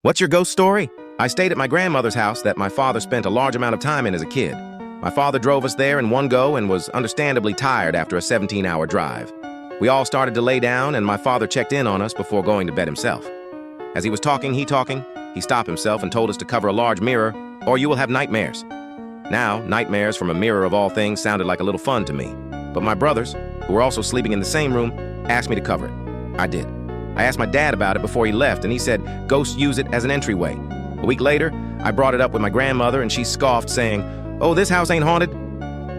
What's your ghost story? I stayed at my grandmother's house that my father spent a large amount of time in as a kid. My father drove us there in one go and was understandably tired after a 17-hour drive. We all started to lay down and my father checked in on us before going to bed himself. As he was talking, he stopped himself and told us to cover a large mirror or you will have nightmares. Now, nightmares from a mirror of all things sounded like a little fun to me. But my brothers, who were also sleeping in the same room, asked me to cover it. I did. I asked my dad about it before he left, and he said ghosts use it as an entryway. A week later, I brought it up with my grandmother, and she scoffed, saying, "Oh, this house ain't haunted."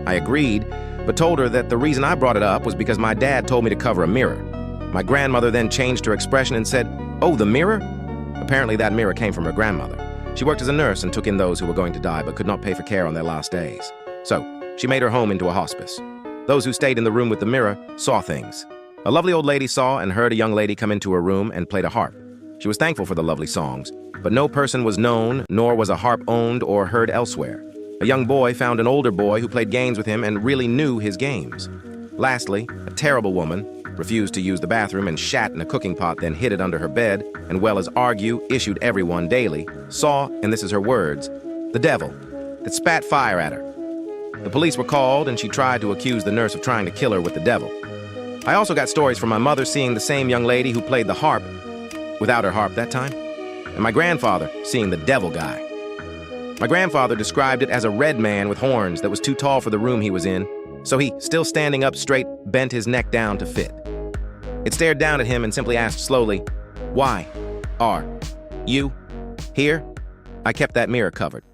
I agreed, but told her that the reason I brought it up was because my dad told me to cover a mirror. My grandmother then changed her expression and said, "Oh, the mirror?" Apparently that mirror came from her grandmother. She worked as a nurse and took in those who were going to die but could not pay for care on their last days. So, she made her home into a hospice. Those who stayed in the room with the mirror saw things. A lovely old lady saw and heard a young lady come into her room and played a harp. She was thankful for the lovely songs, but no person was known, nor was a harp owned or heard elsewhere. A young boy found an older boy who played games with him and really knew his games. Lastly, a terrible woman refused to use the bathroom and shat in a cooking pot, then hid it under her bed, and well as argue issued everyone daily, saw, and this is her words, the devil that spat fire at her. The police were called and she tried to accuse the nurse of trying to kill her with the devil. I also got stories from my mother seeing the same young lady who played the harp, without her harp that time, and my grandfather seeing the devil guy. My grandfather described it as a red man with horns that was too tall for the room he was in, so he, still standing up straight, bent his neck down to fit. It stared down at him and simply asked slowly, "Why are you here?" I kept that mirror covered.